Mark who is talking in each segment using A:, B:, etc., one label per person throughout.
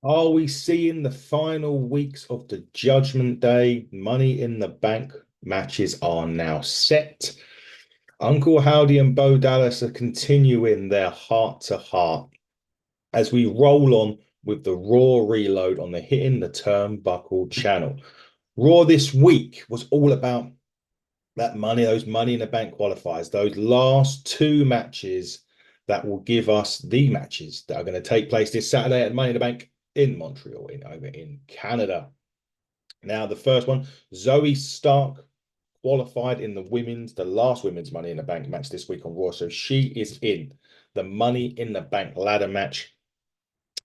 A: Are we seeing the final weeks of the Judgment Day? Money in the Bank matches are now set. Uncle Howdy and Bo Dallas are continuing their heart to heart as we roll on with the Raw reload on the Hitting the Turnbuckle channel. Raw this week was all about that money, those Money in the Bank qualifiers, those last two matches that will give us the matches that are going to take place this Saturday at Money in the Bank in Montreal, over in Canada. Now, the first one, Zoe Stark qualified in the last women's Money in the Bank match this week on Raw. So she is in the Money in the Bank ladder match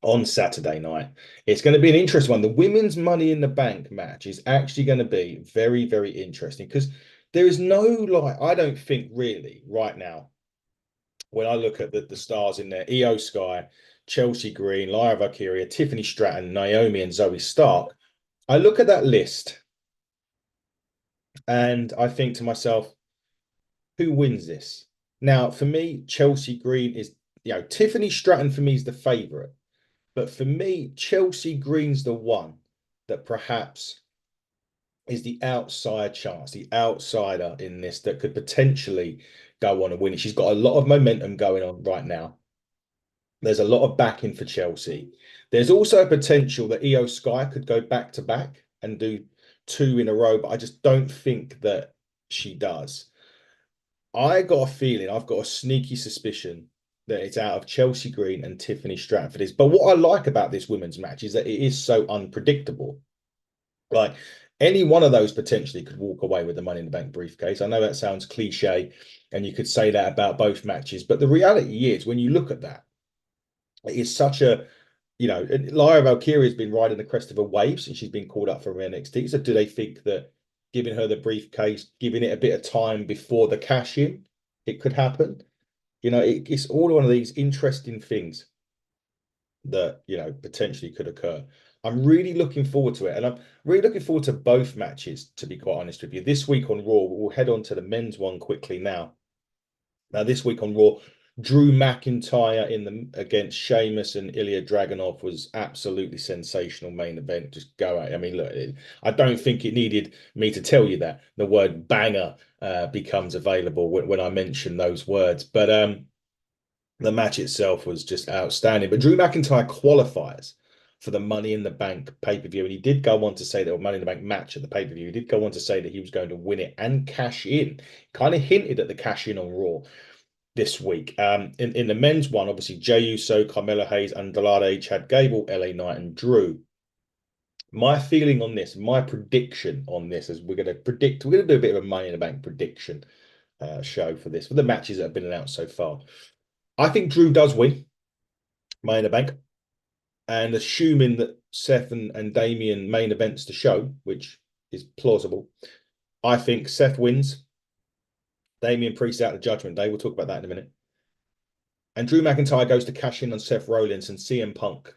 A: on Saturday night. It's going to be an interesting one. The women's Money in the Bank match is actually going to be very, very interesting because there is no, like, I don't think really right now, when I look at the stars in there, Io Sky, Chelsea Green, Lyra Valkyria, Tiffany Stratton, Naomi, and Zoe Stark, I look at that list and I think to myself, who wins this? Now, for me, Chelsea Green is, Tiffany Stratton for me is the favorite. But for me, Chelsea Green's the one that perhaps is the outside chance, the outsider in this that could potentially go on and win it. She's got a lot of momentum going on right now. There's a lot of backing for Chelsea. There's also a potential that Io Sky could go back to back and do two in a row, but I just don't think that she does. I got a feeling, I've got a sneaky suspicion that it's out of Chelsea Green and Tiffany Stratton for this. But what I like about this women's match is that it is so unpredictable. Like any one of those potentially could walk away with the Money in the Bank briefcase. I know that sounds cliche, and you could say that about both matches, but the reality is when you look at that, it is such a Lyra Valkyria has been riding the crest of a wave since she's been called up from NXT. So do they think that giving her the briefcase, giving it a bit of time before the cash in, it could happen? It's all one of these interesting things that, potentially could occur. I'm really looking forward to it. And I'm really looking forward to both matches, to be quite honest with you. This week on Raw, we'll head on to the men's one quickly now. Now, this week on Raw, Drew McIntyre against Sheamus and Ilya Dragunov was absolutely sensational main event. Just go at it. I mean, look, I don't think it needed me to tell you that the word banger becomes available when I mention those words. But the match itself was just outstanding. But Drew McIntyre qualifies for the Money in the Bank pay-per-view. And he did go on to say that Money in the Bank match at the pay-per-view. He did go on to say that he was going to win it and cash in. Kind of hinted at the cash in on Raw this week. In the men's one, obviously Jey Uso, Carmelo Hayes, Andrade, Chad Gable, LA Knight, and Drew. My feeling on this, my prediction on this, is we're going to do a bit of a Money in the Bank prediction show for this, for the matches that have been announced so far. I think Drew does win Money in the Bank. And assuming that Seth and Damian main events the show, which is plausible, I think Seth wins. Damian Priest out of Judgment Day. We'll talk about that in a minute. And Drew McIntyre goes to cash in on Seth Rollins, and CM Punk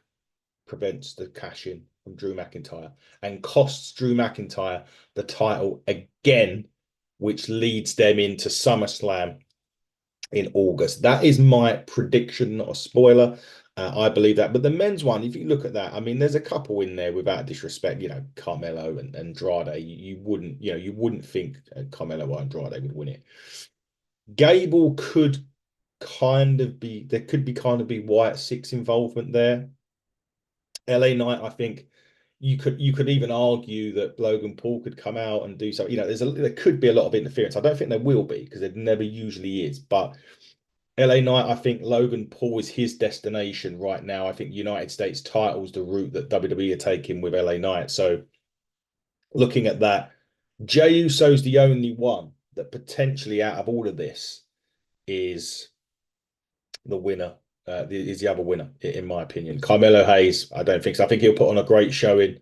A: prevents the cash in from Drew McIntyre and costs Drew McIntyre the title again, which leads them into SummerSlam in August. That is my prediction, not a spoiler. I believe that. But the men's one, if you look at that, I mean, there's a couple in there without disrespect, Carmelo and Andrade. You wouldn't think Carmelo or Andrade would win it. Gable could kind of be Wyatt Six involvement there. LA Knight, I think you could even argue that Logan Paul could come out and do something. There could be a lot of interference. I don't think there will be because there never usually is. But LA Knight, I think Logan Paul is his destination right now. I think United States title's the route that WWE are taking with LA Knight. So looking at that, Jey Uso's the only one that potentially out of all of this is the winner. Is the other winner, in my opinion. Carmelo Hayes, I don't think so. I think he'll put on a great showing,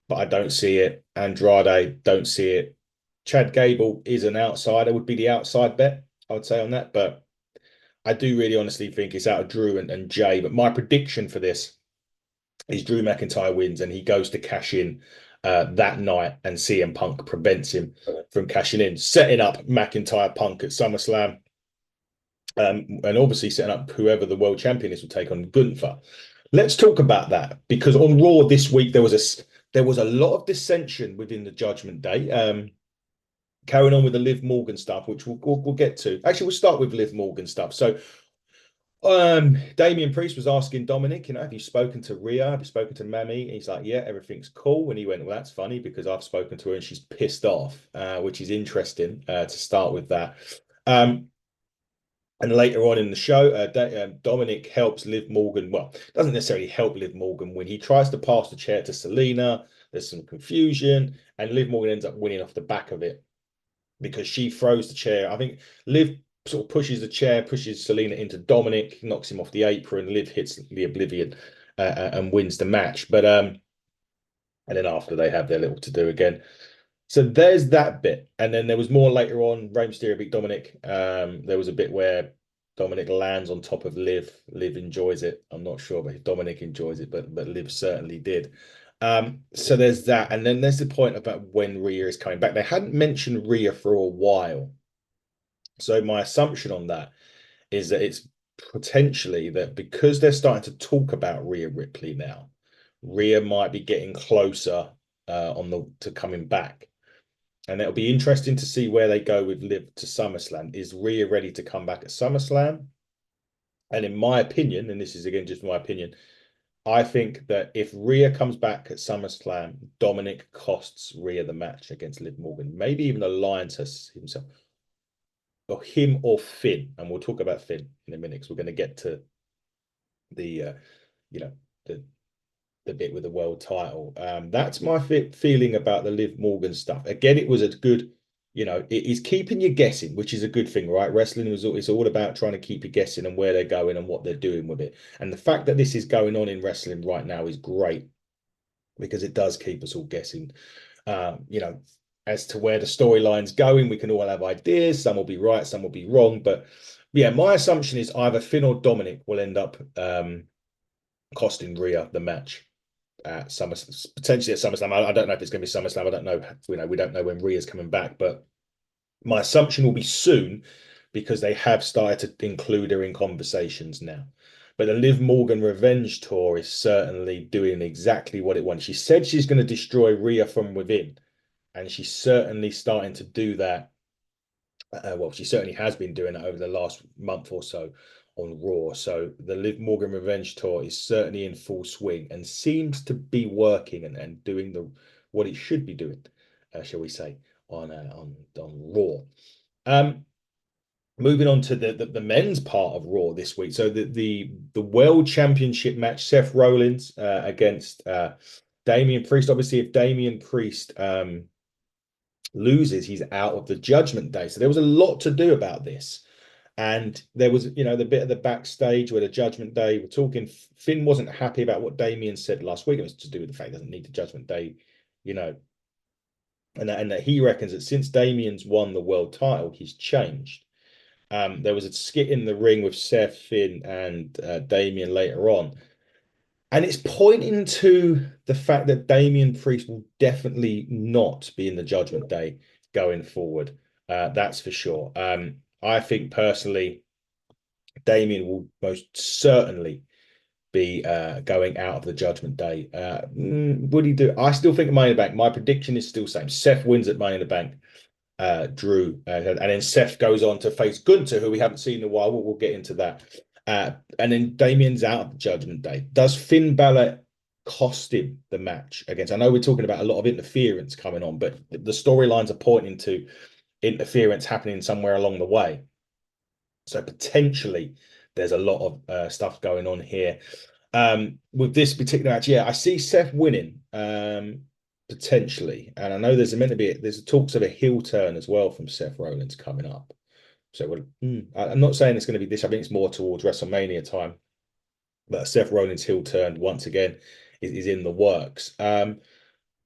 A: but I don't see it. Andrade, don't see it. Chad Gable is an outsider, would be the outside bet, I would say on that. But I do really honestly think it's out of Drew and Jay. But my prediction for this is Drew McIntyre wins and he goes to cash in that night, and CM Punk prevents him from cashing in, setting up McIntyre Punk at SummerSlam. And obviously setting up whoever the world champion is will take on Gunther. Let's talk about that because on Raw this week there was a lot of dissension within the Judgment Day. Carrying on with the Liv Morgan stuff, which we'll get to. Actually, we'll start with Liv Morgan stuff. So, Damian Priest was asking Dominic, have you spoken to Rhea? Have you spoken to Mami? And he's like, yeah, everything's cool. And he went, well, that's funny because I've spoken to her and she's pissed off, which is interesting to start with that. And later on in the show, Dominic helps Liv Morgan. Well, doesn't necessarily help Liv Morgan win. He tries to pass the chair to Selena. There's some confusion, and Liv Morgan ends up winning off the back of it because she throws the chair. I think Liv sort of pushes the chair, pushes Selena into Dominic, knocks him off the apron. Liv hits the Oblivion and wins the match. But and then after they have their little to do again. So there's that bit. And then there was more later on. Rey Mysterio beat Dominic. There was a bit where Dominic lands on top of Liv. Liv enjoys it. I'm not sure but Dominic enjoys it, but Liv certainly did. So there's that. And then there's the point about when Rhea is coming back. They hadn't mentioned Rhea for a while. So my assumption on that is that it's potentially that because they're starting to talk about Rhea Ripley now, Rhea might be getting closer to coming back. And it'll be interesting to see where they go with Liv to SummerSlam. Is Rhea ready to come back at SummerSlam? And in my opinion, and this is again just my opinion, I think that if Rhea comes back at SummerSlam, Dominic costs Rhea the match against Liv Morgan. Maybe even aligns himself, or him or Finn. And we'll talk about Finn in a minute because we're going to get to the, you know, the bit with the world title. That's my feeling about the Liv Morgan stuff. Again, it was a good, it is keeping you guessing, which is a good thing, right? Wrestling is all about trying to keep you guessing and where they're going and what they're doing with it. And the fact that this is going on in wrestling right now is great because it does keep us all guessing. As to where the storyline's going, we can all have ideas. Some will be right, some will be wrong. But yeah, my assumption is either Finn or Dominic will end up costing Rhea the match at potentially at SummerSlam. I don't know if it's going to be SummerSlam. I don't know. We don't know when Rhea's coming back, but my assumption will be soon because they have started to include her in conversations now. But the Liv Morgan Revenge Tour is certainly doing exactly what it wants. She said she's going to destroy Rhea from within, and she's certainly starting to do that. Well, she certainly has been doing it over the last month or so on Raw. So the Liv Morgan Revenge Tour is certainly in full swing and seems to be working and doing what it should be doing, shall we say, on Raw. Moving on to the men's part of Raw this week. So the World Championship match, Seth Rollins against Damian Priest. Obviously, if Damian Priest loses, he's out of the Judgment Day. So there was a lot to do about this. And there was, the bit of the backstage where the Judgment Day, we're talking, Finn wasn't happy about what Damian said last week. It was to do with the fact he doesn't need the Judgment Day, and that he reckons that since Damian's won the world title, he's changed. There was a skit in the ring with Seth, Finn, and Damian later on. And it's pointing to the fact that Damian Priest will definitely not be in the Judgment Day going forward. That's for sure. I think personally, Damian will most certainly be going out of the Judgment Day. Would he do? I still think Money in the Bank. My prediction is still the same. Seth wins at Money in the Bank. Drew, and then Seth goes on to face Gunther, who we haven't seen in a while. We'll get into that. And then Damian's out of the Judgment Day. Does Finn Balor cost him the match against? I know we're talking about a lot of interference coming on, but the storylines are pointing to interference happening somewhere along the way. So potentially there's a lot of stuff going on here. With this particular match, yeah, I see Seth winning potentially, and I know there's talks of a heel turn as well from Seth Rollins coming up. So I'm not saying it's going to be this. I think it's more towards WrestleMania time. But Seth Rollins heel turn once again is in the works.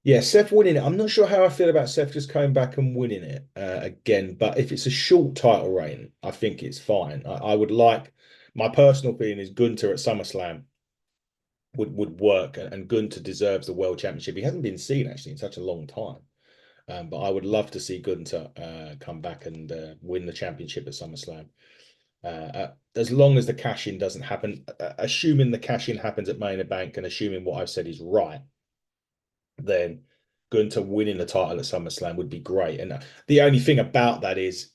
A: Yeah, Seth winning it. I'm not sure how I feel about Seth just coming back and winning it again. But if it's a short title reign, I think it's fine. I would like, my personal opinion is Gunther at SummerSlam would work, and Gunther deserves the world championship. He hasn't been seen actually in such a long time. But I would love to see Gunther come back and win the championship at SummerSlam. As long as the cash in doesn't happen, assuming the cash in happens at Money in the Bank and assuming what I've said is right, then Gunter winning the title at SummerSlam would be great. And the only thing about that is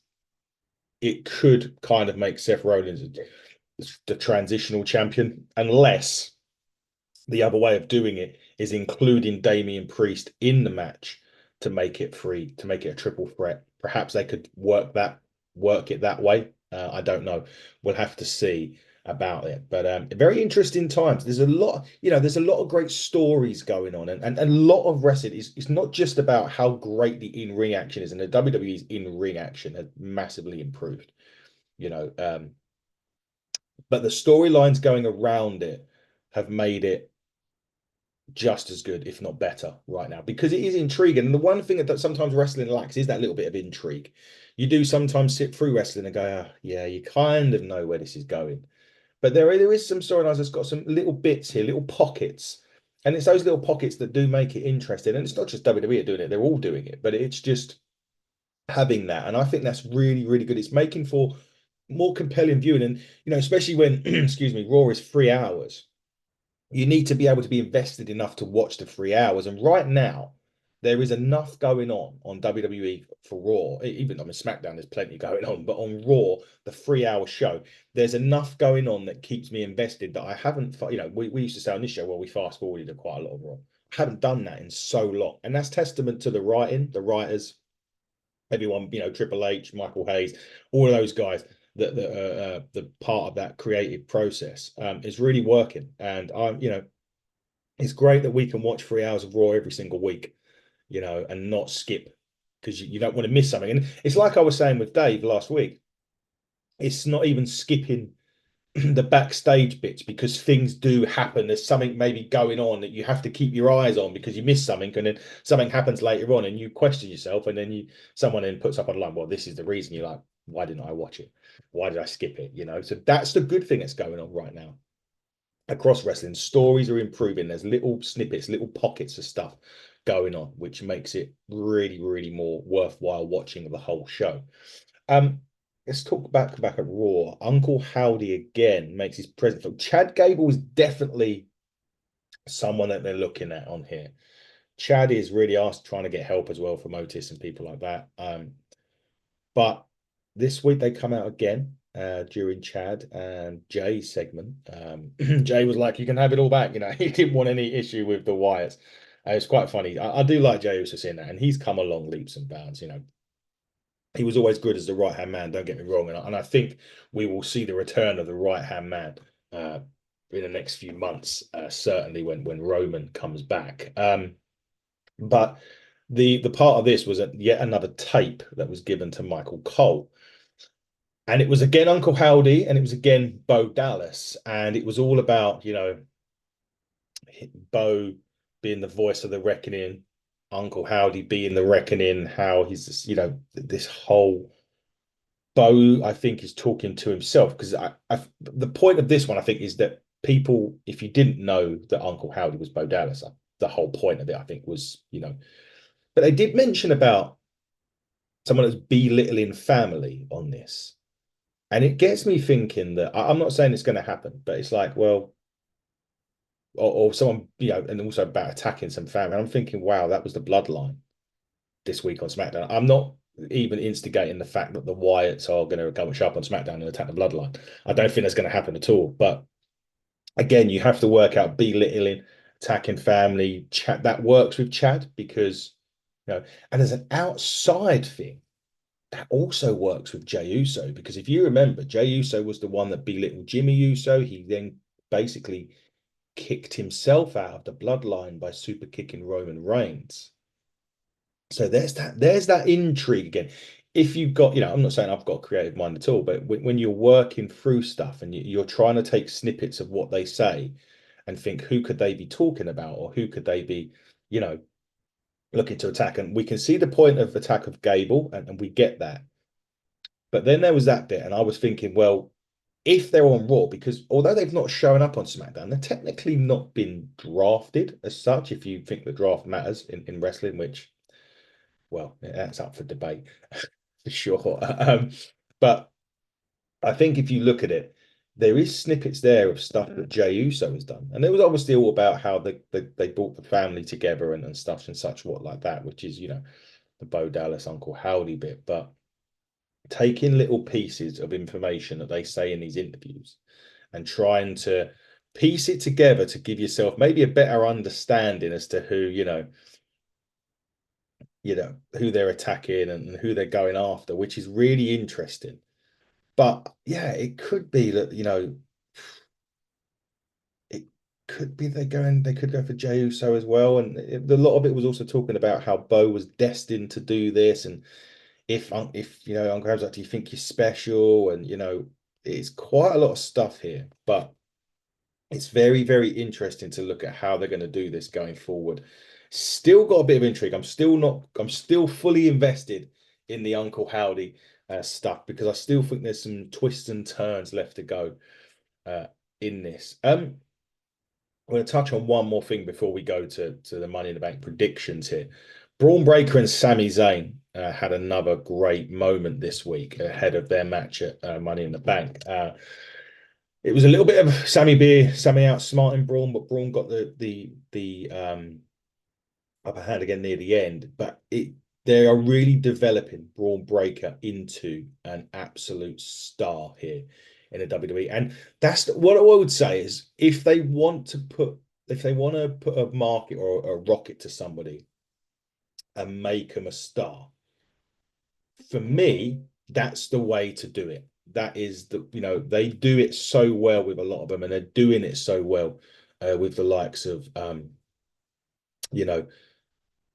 A: it could kind of make Seth Rollins the transitional champion, unless the other way of doing it is including Damian Priest in the match to make it free, to make it a triple threat. Perhaps they could work it that way. I don't know. We'll have to see about it. But very interesting times. There's a lot, there's a lot of great stories going on, and a lot of wrestling is it's not just about how great the in-ring action is, and the WWE's in-ring action has massively improved, you know. But the storylines going around it have made it just as good, if not better, right now because it is intriguing. And the one thing that sometimes wrestling lacks is that little bit of intrigue. You do sometimes sit through wrestling and go, oh, yeah, you kind of know where this is going. But there is some storylines that's got some little bits here, little pockets. And it's those little pockets that do make it interesting. And it's not just WWE doing it, they're all doing it, but it's just having that. And I think that's really, really good. It's making for more compelling viewing. And, especially when, excuse me, Raw is 3 hours, you need to be able to be invested enough to watch the 3 hours. And right now, there is enough going on WWE for Raw. Even on SmackDown, there's plenty going on, but on Raw, the 3 hour show, there's enough going on that keeps me invested that I haven't. We used to say on this show, well, we fast forwarded quite a lot of Raw. I haven't done that in so long, and that's testament to the writing, the writers, everyone, Triple H, Michael Hayes, all of those guys that are the part of that creative process is really working. And it's great that we can watch 3 hours of Raw every single week, and not skip because you don't want to miss something. And it's like I was saying with Dave last week, it's not even skipping the backstage bits because things do happen. There's something maybe going on that you have to keep your eyes on because you miss something, and then something happens later on, and you question yourself, and then someone then puts up online, well, this is the reason. You're like, why didn't I watch it? Why did I skip it? So that's the good thing that's going on right now across wrestling. Stories are improving. There's little snippets, little pockets of stuff going on, which makes it really, really more worthwhile watching the whole show. Um, let's talk back at Raw. Uncle Howdy again makes his presence. Chad Gable is definitely someone that they're looking at on here. Chad is really asked trying to get help as well from Otis and people like that. But this week they come out again during Chad and Jay's segment. Jay was like, "You can have it all back." He didn't want any issue with the Wyatts. It's quite funny. I do like Jay Uso saying that, and he's come along leaps and bounds. He was always good as the right hand man. Don't get me wrong, and I think we will see the return of the right hand man in the next few months. Certainly when Roman comes back. But the part of this was yet another tape that was given to Michael Cole. And it was again Uncle Howdy, and it was again Bo Dallas, and it was all about Bo being the voice of the reckoning, Uncle Howdy being the reckoning, how he's this whole Bo, I think, is talking to himself because the point of this one I think is that people, if you didn't know that Uncle Howdy was Bo Dallas, the whole point of it I think was but they did mention about someone that's belittling family on this. And it gets me thinking that I'm not saying it's going to happen, but it's like, well, or someone, and also about attacking some family. I'm thinking, wow, that was the bloodline this week on SmackDown. I'm not even instigating the fact that the Wyatts are going to go and show up on SmackDown and attack the bloodline. I don't think that's going to happen at all. But again, you have to work out belittling, attacking family. Chad, that works with Chad because, and there's an outside thing that also works with Jey Uso because if you remember, Jey Uso was the one that belittled Jimmy Uso. He then basically kicked himself out of the bloodline by super kicking Roman Reigns. So there's that intrigue again. If you've got, I'm not saying I've got a creative mind at all, but when you're working through stuff and you're trying to take snippets of what they say and think who could they be talking about or who could they be, you know, looking to attack. And we can see the point of attack of Gable, and we get that. But then there was that bit, and I was thinking, well, if they're on Raw, because although they've not shown up on SmackDown, they're technically not been drafted as such, if you think the draft matters in wrestling, which, well, that's up for debate for sure. But I think if you look at it, there is snippets there of stuff that Jey Uso has done, and it was obviously all about how they brought the family together and stuff and such what like that, which is the Bo Dallas Uncle Howdy bit, but taking little pieces of information that they say in these interviews and trying to piece it together to give yourself maybe a better understanding as to who who they're attacking and who they're going after, which is really interesting. But yeah, it could be that, it could be they could go for Jey Uso as well. And a lot of it was also talking about how Bo was destined to do this. And if Uncle Ham's like, do you think you're special? And it's quite a lot of stuff here. But it's very, very interesting to look at how they're going to do this going forward. Still got a bit of intrigue. I'm still fully invested in the Uncle Howdy stuff because I still think there's some twists and turns left to go uh, in this. I'm going to touch on one more thing before we go to the Money in the Bank predictions here. Braun Breaker and Sami Zayn had another great moment this week ahead of their match at Money in the Bank. It was a little bit of Sammy outsmarting Braun, but Braun got the upper hand again near the end. But they are really developing Braun Breaker into an absolute star here in the WWE. And that's what I would say is if they want to put a market or a rocket to somebody and make them a star, for me, that's the way to do it. That is they do it so well with a lot of them, and they're doing it so well with the likes of you know,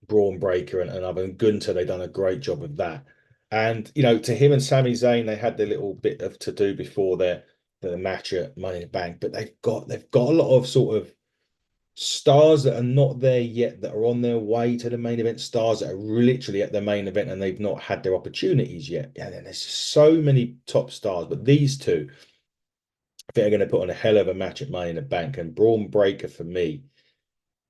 A: Braun Breaker and other and Gunter. They've done a great job of that. And to him and Sami Zayn, they had their little bit of to do before their match at Money in the Bank, but they've got a lot of sort of stars that are not there yet that are on their way to the main event, stars that are literally at the main event and they've not had their opportunities yet. And then there's so many top stars, but these two, I think, are going to put on a hell of a match at Money in the Bank. And Braun Breaker, for me,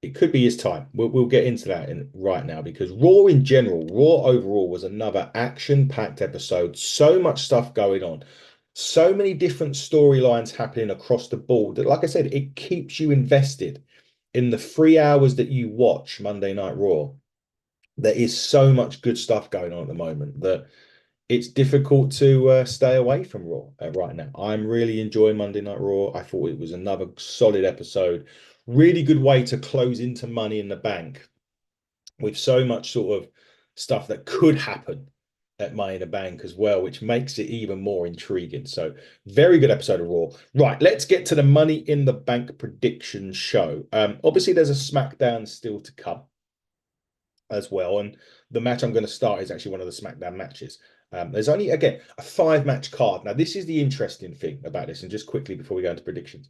A: it could be his time. We'll get into that right now because Raw overall was another action-packed episode. So much stuff going on. So many different storylines happening across the board that, like I said, it keeps you invested in the 3 hours that you watch Monday Night Raw. There is so much good stuff going on at the moment that it's difficult to stay away from Raw right now. I'm really enjoying Monday Night Raw. I thought it was another solid episode. Really good way to close into Money in the Bank with so much sort of stuff that could happen at Money in the Bank as well, which makes it even more intriguing. So, very good episode of Raw. Right, let's get to the Money in the Bank prediction show. Obviously, there's a SmackDown still to come as well. And the match I'm going to start is actually one of the SmackDown matches. There's only, again, a 5-match card. Now, this is the interesting thing about this. And just quickly before we go into predictions,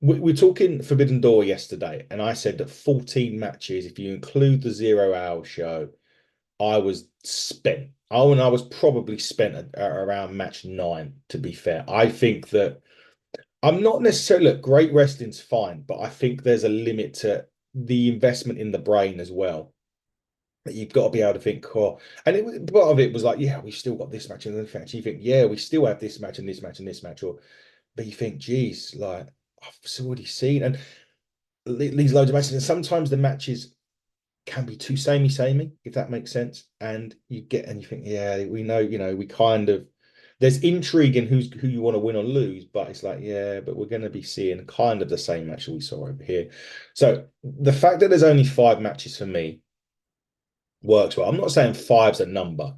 A: we're talking Forbidden Door yesterday, and I said that 14 matches, if you include the 0 hour show, I was spent. Oh, and I was probably spent around match 9, to be fair. I think that I'm not necessarily, look, great wrestling's fine, but I think there's a limit to the investment in the brain as well. You've got to be able to think, oh, and part of it was like, yeah, we've still got this match and this match. You think, yeah, we still have this match and this match and this match, but you think, geez, like I've already seen, and these loads of matches, and sometimes the matches can be too samey, if that makes sense. And you think, yeah, we know, we kind of there's intrigue in who you want to win or lose, but it's like, yeah, but we're going to be seeing kind of the same match that we saw over here. So the fact that there's only 5 matches for me works well. I'm not saying five's a number.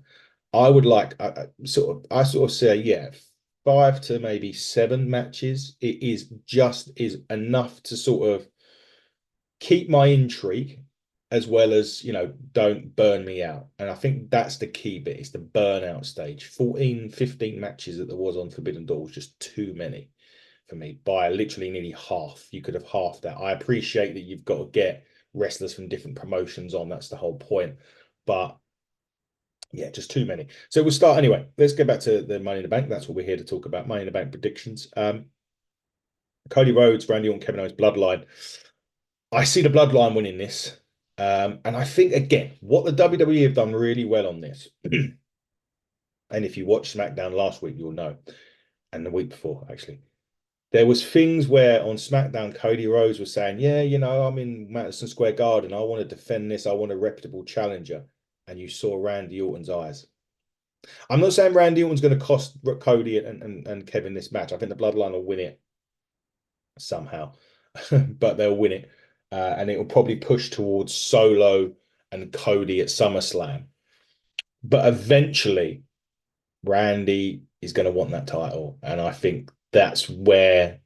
A: I would like I sort of say, yeah, 5 to maybe 7 matches. It is enough to sort of keep my intrigue as well as, don't burn me out. And I think that's the key bit, it's the burnout stage. 14, 15 matches that there was on Forbidden Door was just too many for me by literally nearly half. You could have halved that. I appreciate that you've got to get wrestlers from different promotions on. That's the whole point. But yeah, just too many. So we'll start anyway. Let's get back to the Money in the Bank. That's what we're here to talk about. Money in the Bank predictions. Cody Rhodes, Randy Orton, Kevin Owens, Bloodline. I see the Bloodline winning this. And I think, again, what the WWE have done really well on this, and if you watched SmackDown last week, you'll know, and the week before, actually. There was things where on SmackDown, Cody Rhodes was saying, yeah, I'm in Madison Square Garden. I want to defend this. I want a reputable challenger. And you saw Randy Orton's eyes. I'm not saying Randy Orton's going to cost Cody and Kevin this match. I think the Bloodline will win it somehow, but they'll win it. And it will probably push towards Solo and Cody at SummerSlam. But eventually, Randy is going to want that title. And I think that's where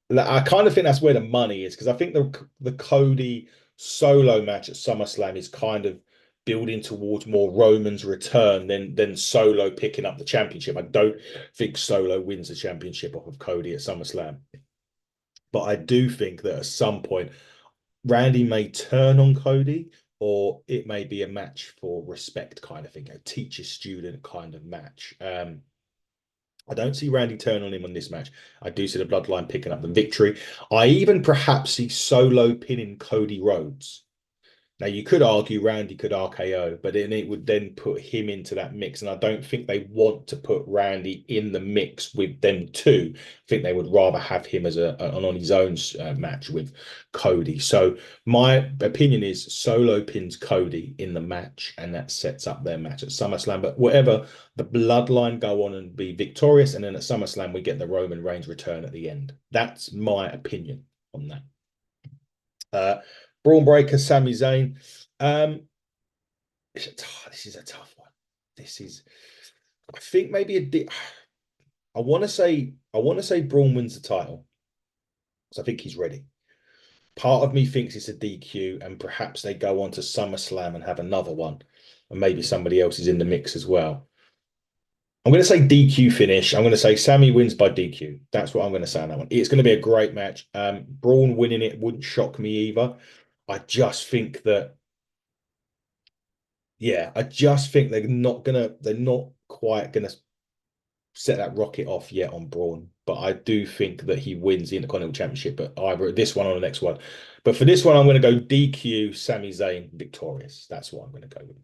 A: I kind of think that's where the money is, because I think the Cody Solo match at SummerSlam is kind of building towards more Roman's return than Solo picking up the championship. I don't think Solo wins the championship off of Cody at SummerSlam. But I do think that at some point Randy may turn on Cody, or it may be a match for respect kind of thing, a teacher student kind of match. I don't see Randy turn on him on this match. I do see the Bloodline picking up the victory. I even perhaps see Solo pinning Cody Rhodes. Now, you could argue Randy could RKO, but then it would then put him into that mix. And I don't think they want to put Randy in the mix with them two. I think they would rather have him as an on his own match with Cody. So my opinion is Solo pins Cody in the match, and that sets up their match at SummerSlam. But whatever, the Bloodline go on and be victorious. And then at SummerSlam, we get the Roman Reigns return at the end. That's my opinion on that. Braun Breaker, Sami Zayn. This is a tough one. This is, I think maybe I want to say Braun wins the title because I think he's ready. Part of me thinks it's a DQ, and perhaps they go on to SummerSlam and have another one, and maybe somebody else is in the mix as well. I'm going to say DQ finish. I'm going to say Sami wins by DQ. That's what I'm going to say on that one. It's going to be a great match. Braun winning it wouldn't shock me either. I just think that, yeah, I just think they're not quite gonna set that rocket off yet on Braun. But I do think that he wins the Intercontinental Championship, but either this one or the next one. But for this one, I'm going to go DQ, Sami Zayn victorious. That's what I'm going to go with.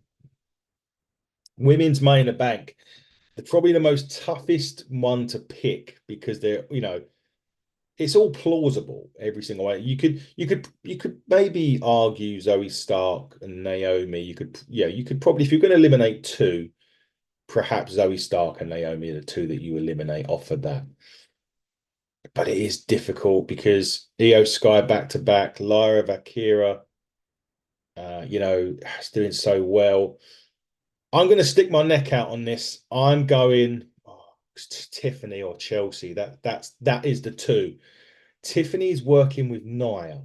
A: Women's Money in the Bank. They're probably the most toughest one to pick because they're, it's all plausible every single way. You could maybe argue Zoe Stark and Naomi. You could probably, if you're going to eliminate two, perhaps Zoe Stark and Naomi are the two that you eliminate off of that. But it is difficult because Io Sky back to back, Lyra Valkyria, is doing so well. I'm going to stick my neck out on this. I'm going Tiffany or Chelsea. That is the two. Tiffany's working with Nia.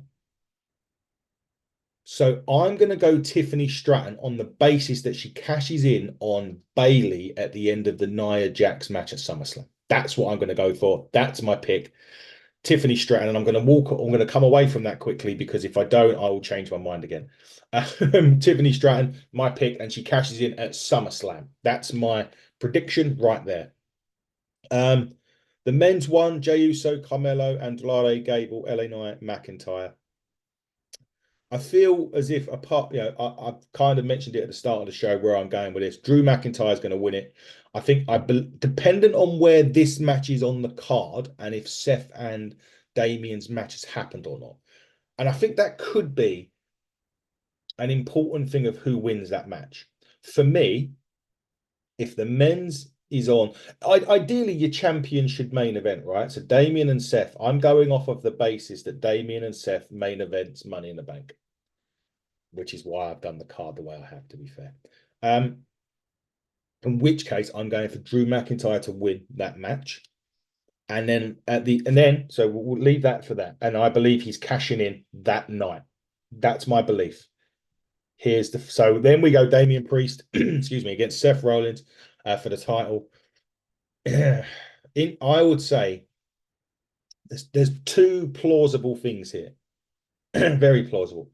A: So I'm going to go Tiffany Stratton on the basis that she cashes in on Bayley at the end of the Nia Jax match at SummerSlam. That's what I'm going to go for. That's my pick. Tiffany Stratton, and I'm going to come away from that quickly because if I don't, I will change my mind again. Tiffany Stratton, my pick, and she cashes in at SummerSlam. That's my prediction right there. The men's one, Jey Uso, Carmelo, Andrade, Gable, LA Knight, McIntyre. I feel as if I've kind of mentioned it at the start of the show where I'm going with this. Drew McIntyre is going to win it. I think dependent on where this match is on the card and if Seth and Damien's match has happened or not. And I think that could be an important thing of who wins that match. For me, if the men's is on, ideally your champion should main event, right? So Damien and Seth, I'm going off of the basis that Damien and Seth main events Money in the Bank, which is why I've done the card the way I have, to be fair. In which case I'm going for Drew McIntyre to win that match. And then so we'll leave that for that. And I believe he's cashing in that night. That's my belief. So then we go Damian Priest, excuse me, against Seth Rollins for the title. I would say there's two plausible things here. Very plausible.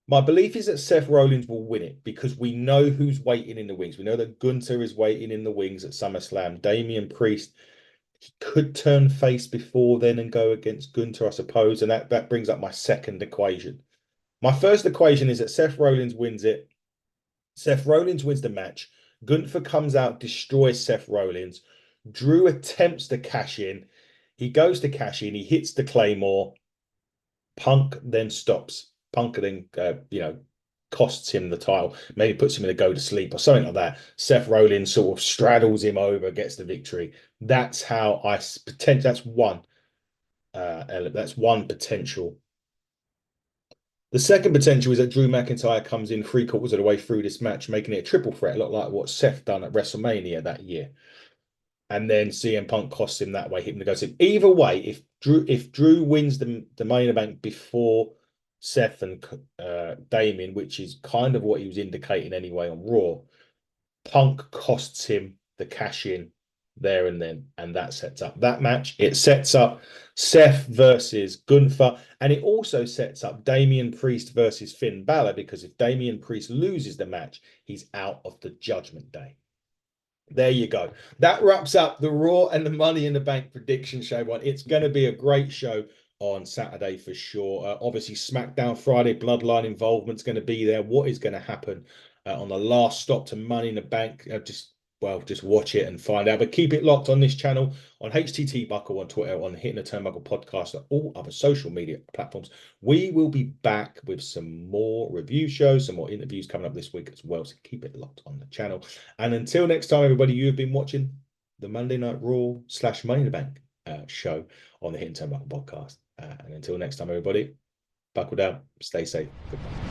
A: My belief is that Seth Rollins will win it because we know who's waiting in the wings. We know that Gunther is waiting in the wings at SummerSlam. Damian Priest, he could turn face before then and go against Gunther, I suppose. And that brings up my second equation. My first equation is that Seth Rollins wins it. Seth Rollins wins the match. Gunther comes out, destroys Seth Rollins. Drew attempts to cash in. He goes to cash in. He hits the Claymore. Punk then stops. Punk then, costs him the title. Maybe puts him in a go to sleep or something like that. Seth Rollins sort of straddles him over, gets the victory. That's how I pretend. That's one. That's one potential. The second potential is that Drew McIntyre comes in 3/4 of the way through this match, making it a triple threat, a lot like what Seth done at WrestleMania that year. And then CM Punk costs him that way, him to go to. Either way, if Drew wins the Money in the Bank before Seth and Damien, which is kind of what he was indicating anyway on Raw, Punk costs him the cash in there and then, and that sets up that match. It sets up Seth versus Gunther, and it also sets up Damian Priest versus Finn Balor, because if Damian Priest loses the match, he's out of the Judgment Day. There you go. That wraps up the Raw and the Money in the Bank prediction show one. It's going to be a great show on Saturday for sure. Obviously, SmackDown Friday, Bloodline involvement's going to be there. What is going to happen on the last stop to Money in the Bank? Just watch it and find out. But keep it locked on this channel, on HTT Buckle on Twitter, on Hitting the Turnbuckle podcast, and all other social media platforms. We will be back with some more review shows, some more interviews coming up this week as well. So keep it locked on the channel. And until next time, everybody, you have been watching the Monday Night Raw / Money in the Bank show on the Hitting Turnbuckle podcast. And until next time, everybody, buckle down, stay safe. Goodbye.